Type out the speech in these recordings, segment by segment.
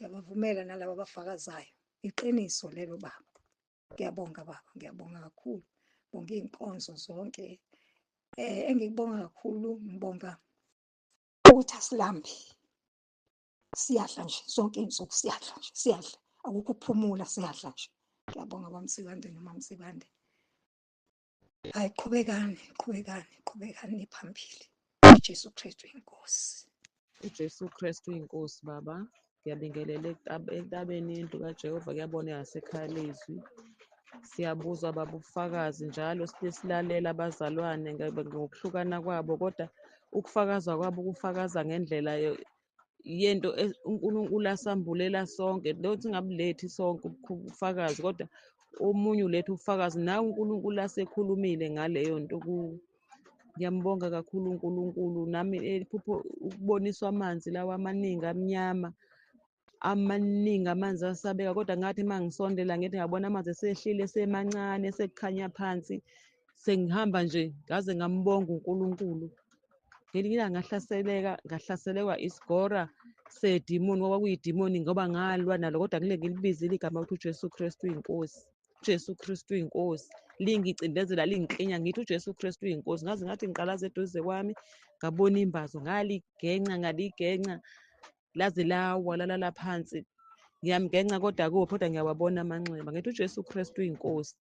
ngiyabavumela nalabo abafakazayo. Iqiniso lelo baba. Ngiyabonga baba, ngiyabonga kakhulu. Bonga iy'nkonzo zonke. Engikubonga kakhulu, ngibonga ukuthi asilambi. Siyadla nje zonke iy'nsuku, siyadla nje, siyadla. Akukho ukuphumula, siyadla nje. Ngiyabonga kwaMsikande noMamsikande. Hhayi, qhubekani niphambili. uJesu Kristu inkosi. uJesu Kristu inkosi baba. Ngiyabingelela entabeni yendlu kaJehova kuyaboneka ngasekhaya lezwi. Siyabuzwa baba ubufakazi njalo silalela abazalwane ngokuhlukana kwabo, kodwa ukufakaza kwabo kufakaza ngendlela yento uNkulunkulu asambulela sonke. Don't singabulethi sonke ubufakazi, kodwa omunye uletha ubufakazi nawe uNkulunkulu asekhulumile ngaleyo nto kuwo. Ngiyambonga kakhulu uNkulunkulu. Nami iphupho ukuboniswa amanzi lawa amaningi amnyama, amaningi amanzi asabeka, kodwa ngathi uma ngisondela ngithi ngabona amanzi esehlile esemancane esekukhanya phansi, sengihamba nje ngaze ngambonga uNkulunkulu. Ngelinye ilanga ngahlaseleka isigora sedimoni, ngoba kuyidimoni ngoba ngalwa nalo, kodwa ngile ngilibizile igama ukuthi uJesu Kristu inkosi. uJesu Kristu inkosi. Lingicindezela lingiklinya ngithi uJesu Kristu inkosi. Ngathi ngiqalaza eduze kwami ngabona imbazo, ngaligenca laze lawa lalala phansi. Ngiyamgenca kodwa ngiyawabona amanxeba. Ngithi uJesu Kristu inkosi.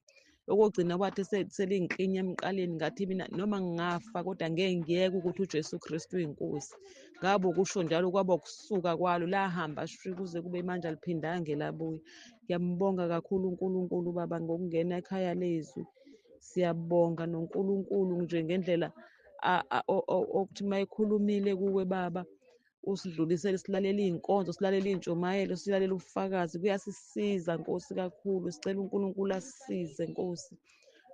Okugcina kwathi selingiklinya emqaleni, ngathi mina noma ngingafa kodwa ngeke ngiyeke ukuthi uJesu Kristu inkosi. Ngabe ukusho njalo kwaba ukusuka kwalo, lahamba kuze kube manje aliphindanga ngelabuya. Ngiyambonga kakhulu uNkulunkulu baba ngokungena ekhaya lezwi. Siyabonga noNkulunkulu nje ngendlela okuthi uma ekhulumile kuwe baba, usidlulisele, silalele iy'nkonzo, silalele iy'ntshumayelo, silalele ubufakazi. Kuyasisiza Nkosi kakhulu. Sicela uNkulunkulu asisize Nkosi.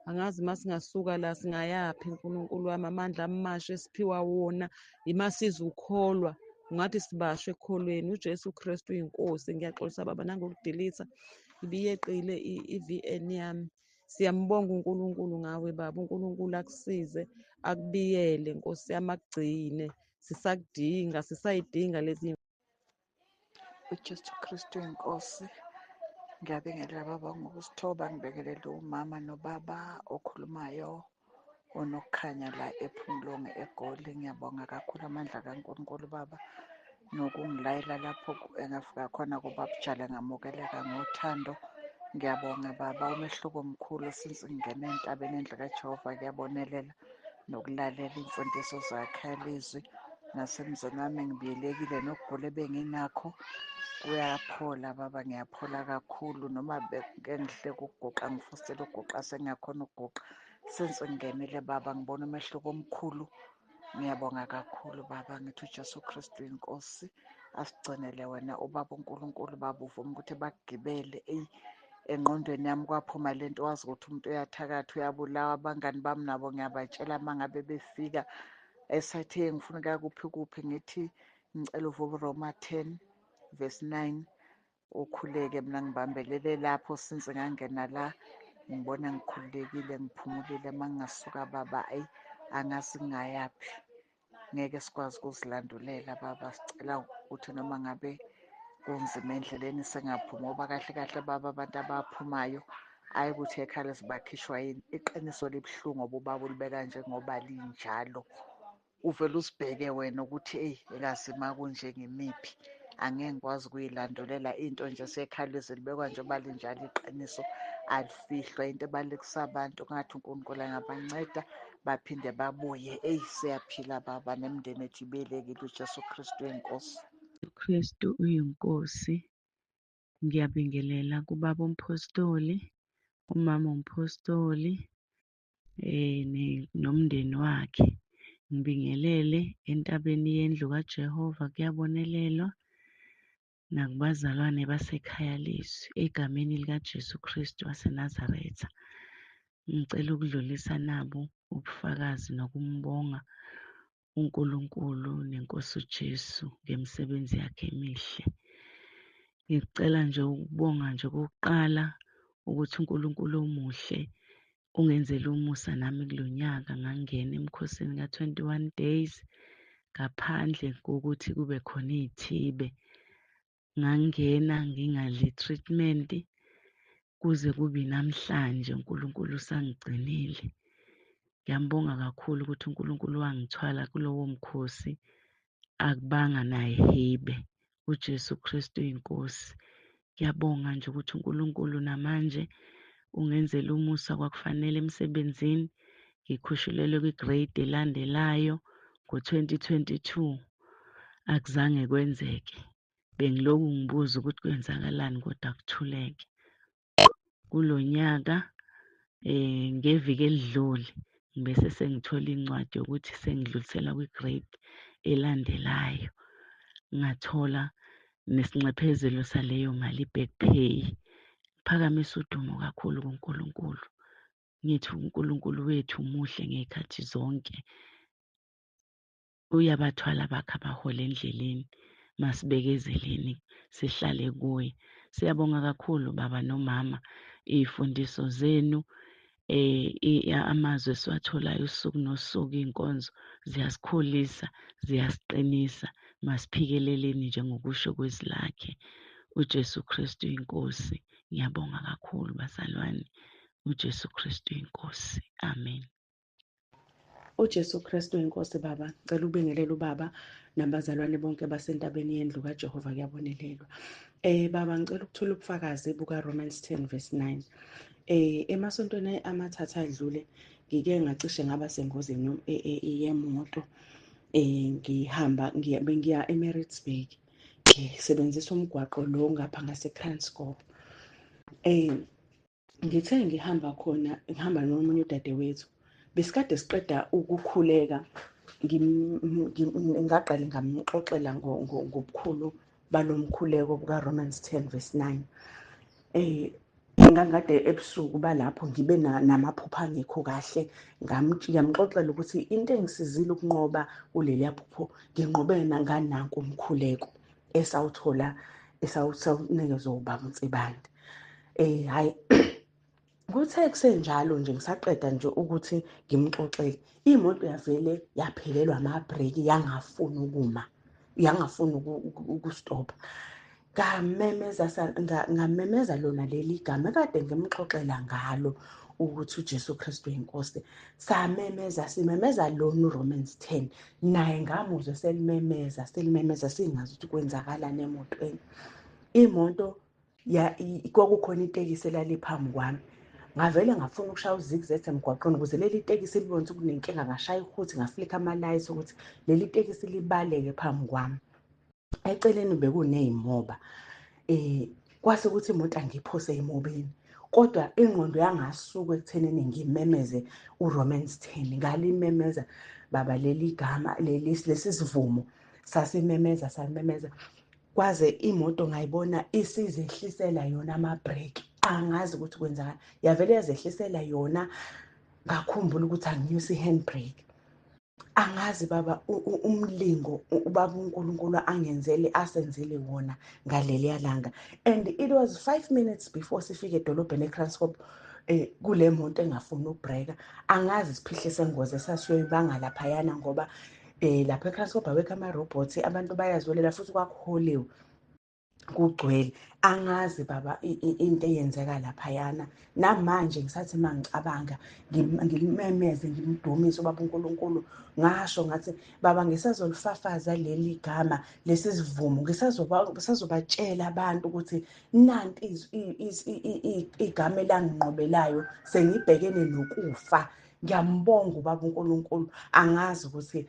Angazi uma singasuka la singayaphi uNkulunkulu wami. Amandla amasha esiphiwa wona imasiza ukholwa, ungathi sibasho ekukholweni. uJesu Kristu inkosi. Ngiyaxolisa baba nangokudilisa, ibiyeqile i-VN yami. Siyambonga uNkulunkulu ngawe baba. uNkulunkulu akusize, akubiyele Nkosi yami, akugcine. Sisayidinga lezi. uJesu Kristu inkosi. Ngiyabingelela baba ngokusithoba, ngibekelele umama nobaba okhulumayo onokukhanya la ePhumlonge eGoli. Ngiyabonga kakhulu amandla kaNkulunkulu baba nokungilayela lapho engafika khona kubabujale ngamukeleka ngothando. Ngiyabonga baba, umehluko omkhulu since ngingena entabeni endlu kaJehova kuyabonelela nokulalela imfundiso zakhe lizwi. Nasemzini wami ngibiyelekile nokugula ebenginakho kuyaphola baba, ngiyaphola kakhulu. Noma bengihle ukuguqa ngifusela ukuguqa sengiyakhona ukuguqa since ngingenile baba, ngibona umehluko omkhulu. Ngiyabonga kakhulu baba. Ngithi uJesu Kristu inkosi asigcinele wena ubaba uNkulunkulu baba, uvuma ukuthi bakugibele engqondweni yami kwaphuma lento, wazi ukuthi umuntu uyathakatha uyabulawa. Abangani bami nabo ngiyabatshela uma ngabe befika esathi ngifuna ukuya kuphi ngithi ngicela uvuka uRoma 10:9 ukhuleke. Mina ngibambelele lapho since ngangena la, ngibona ngikhululekile, ngiphumulile. Uma ngingasuka baba, angazi ngingayaphi, ngeke sikwazi ukuzilandulela baba. Sicela ukuthi noma ngabe kunzima endleleni sengaphuma, ngoba kahle kahle baba abantu abaphumayo ayi ukuthi ekhaya zibakhishwa yini. Iqiniso libuhlungu ngoba ubaba ulibeka njengoba linjalo. Uvele usibheke wena ukuthi elazima kunje ngimiphi. Angeke ngikwazi ukuyilandulela into nje sekhalise libekwa njengoba linjalo. Iqiniso alifihlwa, into ebalekisa abantu ngathi uNkulunkulu angabanceda baphinde babuye. Siyaphila baba, nemindeni ethu ibelekile. uJesu Kristu inkosi. uKristu uyinkosi. Ngiyabingelela kubaba umpostoli, umama umpostoli, nomndeni wakhe. Ngibingelele entabeni yendlu kaJehova kuyabonelelwa, nakubazalwane basekhaya lizwi egameni likaJesu Kristu waseNazaretha. Ngicela ukudlulisa nabo ubufakazi nokumbonga uNkulunkulu nenkosi uJesu ngemisebenzi yakhe emihle. Ngicela nje ukubonga nje okokuqala ukuthi uNkulunkulu omuhle ungenzela umusa nami kulo nyaka. Ngangena emkhosini ka-21 days ngaphandle kokuthi kube khona iy'thibe. ngangena ngingadli treatment kuze kube namhlanje uNkulunkulu usangigcinile. Ngiyambonga kakhulu ukuthi uNkulunkulu wangithwala kulowo mkhosi akubanga nayihibe. UJesu Kristu inkosi. Ngiyabonga nje ukuthi uNkulunkulu namanje ungenzela umusa kwakufanele emsebenzini. Ngikhushulelwe kwi-grade elandelayo ngo-2022. Akuzange kwenzeke. Bengiloku ngibuza ukuthi kwenzakalani kodwa kuthuleke. Kulo nyaka ngeviki elidlule ngibese sengithola incwadi yokuthi sengidlulisela kwi-grade elandelayo. Ngathola nesinxephezelo saleyo mali i-back pay. Phakamise udumo kakhulu kuNkulunkulu. Ngithi uNkulunkulu wethu muhle ngezikhathi zonke. Uyabathwala bakhe abahola endleleni. Masibekezeleni sihlale kuye. Siyabonga kakhulu baba nomama izifundiso zenu. Amazwi esiwatholayo usuku nosuku iy'nkonzo ziyasikhulisa, ziyasiqinisa. Masiphikeleleni njengokusho kwezwi lakhe. UJesu Kristu inkosi. Ngiyabonga kakhulu bazalwane. UJesu Kristu inkosi. Amen. UJesu Kristu inkosi baba, ngicela ubingelele ubaba nabazalwane bonke basentabeni yendlu kaJehova kuyabonelelwa. Baba ngicela ukuthola ubufakazi buka Romans 10:9. Emasontweni amathathu adlule ngike ngacishe ngaba sengozini yemoto. Ngiya eMaritzburg. Ngisebenzisa umgwaqo lo ngapha ngaseKranskop. Ngithe ngihamba nomunye udadewethu. Besikade siqeda ukukhuleka. Ngaqala ngamxoxela ngobukhulu balomkhuleko buka Romans 10:9. Ngangade ebusuku balapho ngibe namaphupho angekho kahle. Ngiyamxoxela ukuthi into engisizile ukunqoba kuleli phupho nginqobe nanku umkhuleko esawunikezwe ubaba uNsibande. Hayi kuthe kusenjalo nje ngisaqeda nje ukuthi ngimxoxele, imoto yavele yaphelelwa amabhreki yangafuni ukuma, yangafuni ukustopha. Ngamemeza lona leli gama kade ngimxoxela ngalo ukuthi uJesu Kristu inkosi. Simemeza lona uRomans 10. Naye ngamuzwe selimemeza singazi ukuthi kwenzakalani emotweni. Imoto kwakukhona itekisi elaliphambi kwami. Ngavele ngafuna ukushaya uzigzag emgwaqweni ukuze leli tekisi libone ukuthi kunenkinga, ngashaya ihuthi ngaflika ama-lights ukuthi leli tekisi libaleke phambi kwami. Eceleni bekuney'moba. Kwase ukuthi imoto angiyiphose emobeni. Kodwa ingqondo yangasuka ekuthenini ngimemeze uRomans 10. Ngalimemeza baba leli gama lesi sivumo sasimemeza. Kwaze imoto ngayibona isizehlisela yona amabhreki. Angazi ukuthi kwenzakala. Yavele yazehlisela yona. Ngakhumbula ukuthi anginyuse i-handbrake. Angazi baba umlingo ubaba uNkulunkulu asenzele wona ngaleliya langa. And it was 5 minutes before sifike edolobheni eKranskop. Kule moto engafuni ukubhreka. Angazi isiphihle sengozi esasiyoyibanga laphayana ngoba lapha eKranskop awekho amarobhothi, abantu bayaziwelela futhi kwakuholiwe kugcwele. Angazi baba into eyenzeka laphayana. Namanje ngisathi mangicabanga ngimemeze ngimdumise ubaba uNkulunkulu. Ngasho ngathi baba ngisazolifafaza leli gama lesi sivumo. Ngisazobatshela abantu ukuthi nanti igama elanginqobelayo sengibhekene nokufa. Ngiyambonga ubaba uNkulunkulu. Angazi ukuthi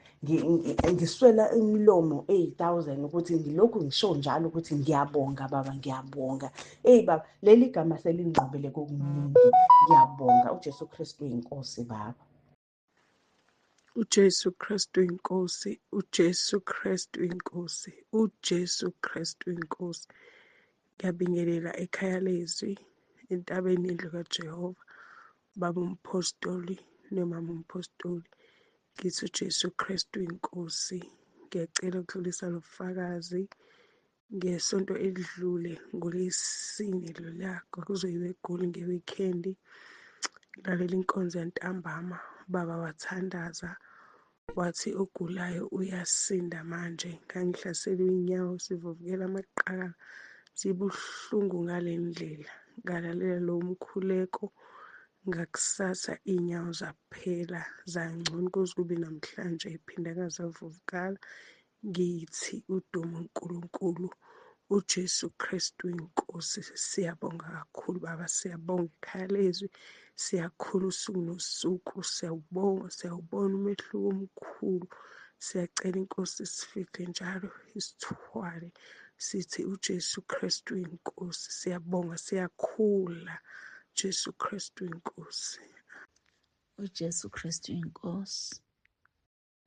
ngiswela imilomo 8,000 ukuthi ngilokhu ngisho njalo ukuthi ngiyabonga baba, ngiyabonga. Baba leli gama selingqobele kokuningi. Ngiyabonga. uJesu Kristu inkosi baba. uJesu Kristu inkosi, uJesu Kristu inkosi, uJesu Kristu inkosi. Ngiyabingelela ekhaya lezwi entabeni yendlu kaJehova, baba umpostoli nomama umpostoli. Ngithi uJesu Kristu inkosi. Ngiyacela ukudlulisa lo bufakazi. Ngesonto elidlule ngoLwesine lola kwakuzoyiwe eGoli nge-weekend. Lalela inkonzo yantambama, baba wathandaza wathi ogulayo uyasinda manje. Ngangihlaselwe inyawo, sivuvukela amaqakala, zibuhlungu ngale ndlela. Ngalalela lowo mkhuleko, ngakusasa iy'nyawo zaphela zangcono kuze kube namhlanje y'phinde ngazavuvukala. Ngithi udumo uNkulunkulu, uJesu Kristu inkosi. Siyabonga kakhulu Baba, siyabonga ikhaya lezwi, siyakhula usuku nosuku, siyawubona umehluko omkhulu. Siyacela inkosi isifihle njalo isithwale, sithi uJesu Kristu inkosi. Siyabonga, siyakhula, Jesu Kristu inkosi. uJesu Kristu inkosi,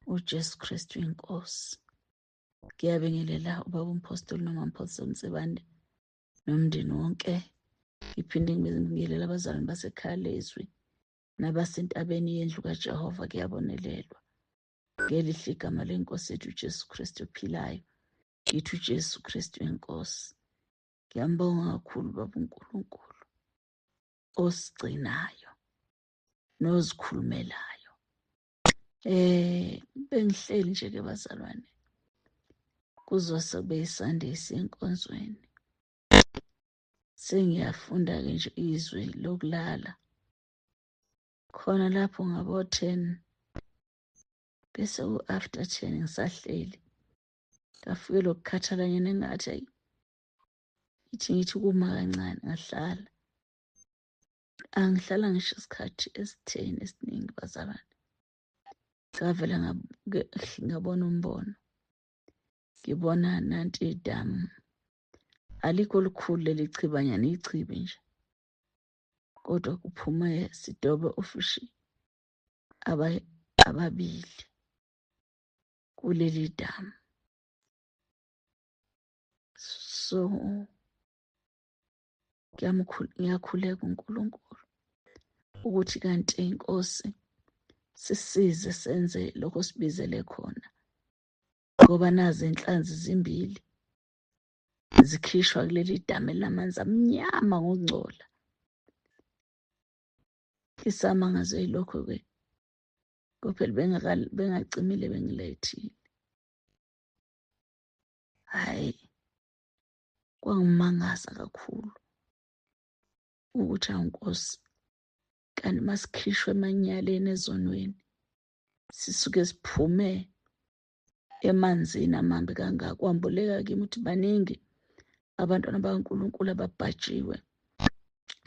uJesu Kristu inkosi. Ngiyabingelela ubaba umpostoli noma umpostoli Mtsebande nomndeni wonke. Ngiphinde ngibingelela abazalwane basekhaya lezwi nabasentabeni yendlu kaJehova. Kuyabonelelwa ngelihle igama lenkosi yethu uJesu Kristu ophilayo. Ngithi uJesu Kristu inkosi. Ngiyambonga kakhulu baba uNkulunkulu osigcinayo nozikhulumelayo. Bengihleli nje-ke bazalwane, kuzose kube yiSunday senkonzweni. Sengiyafunda-ke nje izwi lokulala khona lapho ngabo-10 bese after 10 ngisahleli ngafike lokukhathalanyana engathi ngithi kuma kancane ngahlala. Angihlala ngisho isikhathi esi-10 esiningi bazalwane. Ngavela ngabona umbono, ngibona nanti idamu alikho olukhulu leli chibanyana, ichibi nje, kodwa kuphume sidobe ufishi ababili kuleli damu. So ngiyakhuleka uNkulunkulu ukuthi kanti inkosi sisize senze lokho sibizele khona, ngoba nazi inhlanzi zimbili zikhishwa kuleli damu elinamanzi amnyama ngokungcola. Isamangazo yilokho-ke kophela bengacimile bengilethile. Hhayi, kwangimangaza kakhulu ukuthi awunkosi, kanti masikhishwe emanyaleni ezonweni sisuke siphume emanzini amambi kangaka. Kwambuleka kimi ukuthi baningi abantwana bakaNkulunkulu ababhajiwe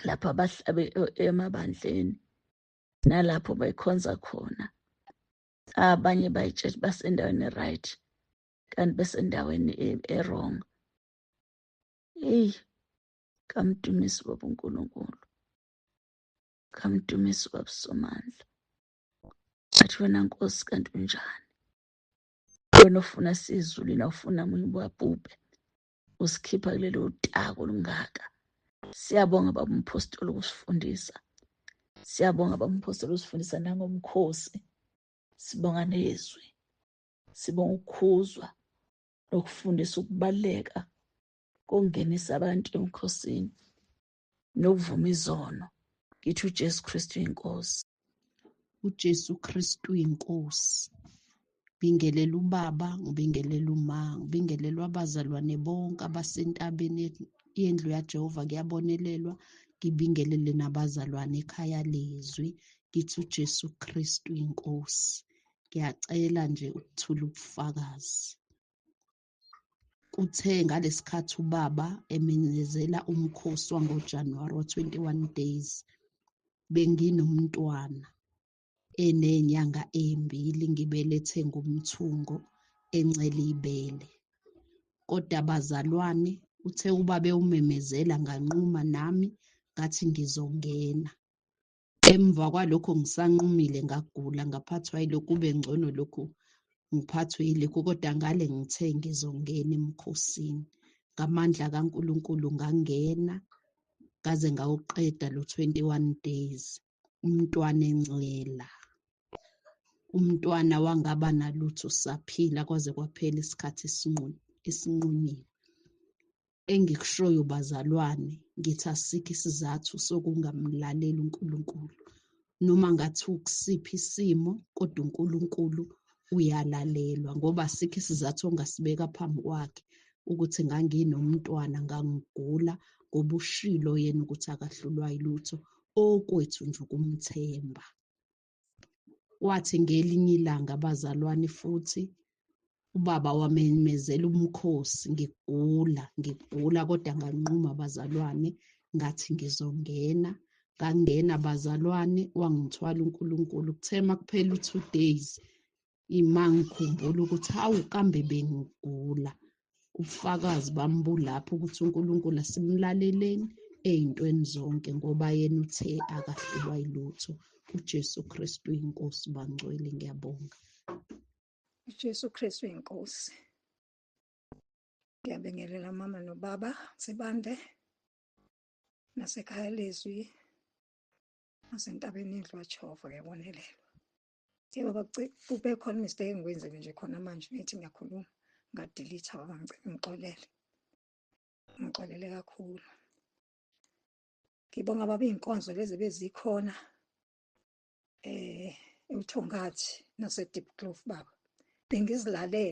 lapho abahlabe emabandleni nalapho bayikhonza khona. Abanye bayitshela basendaweni right kanti besendaweni e-wrong. Kamdumisi baba uNkulunkulu, kamdumisi baba Somandla. Athi wena Nkosi kanti unjani? Wena ofuna sizulu nawufuna wabhubhe usikhipha kulelo tako olungaka. Siyabonga baba umpostoli ukusifundisa. Siyabonga baba umpostoli usifundisa nangomkhosi. Sibonga nezwi. Sibonga ukukhuzwa nokufundisa ukubaleka kongenisa abantu emkhosini nokuvuma izono. Ngithi uJesu Kristu inkosi. uJesu Kristu inkosi. Ngibingelela ubaba, ngibingelela uma, ngibingelela abazalwane bonke abasentabeni yendlu yaJehova. Kuyabonelelwa. Ngibingelele nabazalwane ekhaya lezwi. Ngithi uJesu Kristu inkosi. Ngiyacela nje ukuthula ubufakazi. Kuthe ngalesikhathi ubaba emenezela umkhosi wangoJanuwari wa-21 days, benginomntwana enenyanga ezimbili, ngibelethe ngumthungo encela ibele. Kodwa abazalwane uthe ubaba ewumemezela nganquma nami ngathi ngizongena. Emva kwalokho ngisanqumile ngagula, ngaphathwa yilokhu, kube ngcono lokhu ngiphathwe yilokhu, kodwa ngale ngithe ngizongena emkhosini. Ngamandla kaNkulunkulu ngangena ngaze ngawuqeda lo 21 days. Umntwana encela, umntwana wangaba nalutho, saphila kwaze kwaphela isikhathi esinqunyiwe. Engikushoyo bazalwane, ngithi asikho isizathu sokungamlaleli uNkulunkulu, noma ngathi ukusiphi isimo, kodwa uNkulunkulu uyalalelwa ngoba asikho isizathu ongasibeka phambi kwakhe ukuthi nganginomntwana ngangigula ngoba ushilo yena ukuthi akahlulwa yilutho okwethu nje ukumthemba. Wathi ngelinye ilanga abazalwane futhi ubaba wamemezela umkhosi ngigula kodwa nganquma abazalwane ngathi ngizongena. Ngangena abazalwane wangithwala uNkulunkulu kuthema kuphela u2 days ima ngikhumbula ukuthi hawu kambe bengigula. Ubufakazi bami bulapho ukuthi uNkulunkulu asimlaleleni ey'ntweni zonke ngoba yena uthe akahlulwa yilutho. uJesu Kristu inkosi bangcwele ngiyabonga. uJesu Kristu inkosi. Ngiyabingelela mama nobaba Sibande nasekhaya lezwi nasentabeni indlwajehova ngiyabonelelwa. Baba kube khona mistake engikwenzile nje khona manje ngithi ngiyakhuluma ngadelete ngixolele kakhulu. Ngibonga baba iy'nkonzo lezi bezikhona eMthongathi nase Deep Clove baba bengizilalela.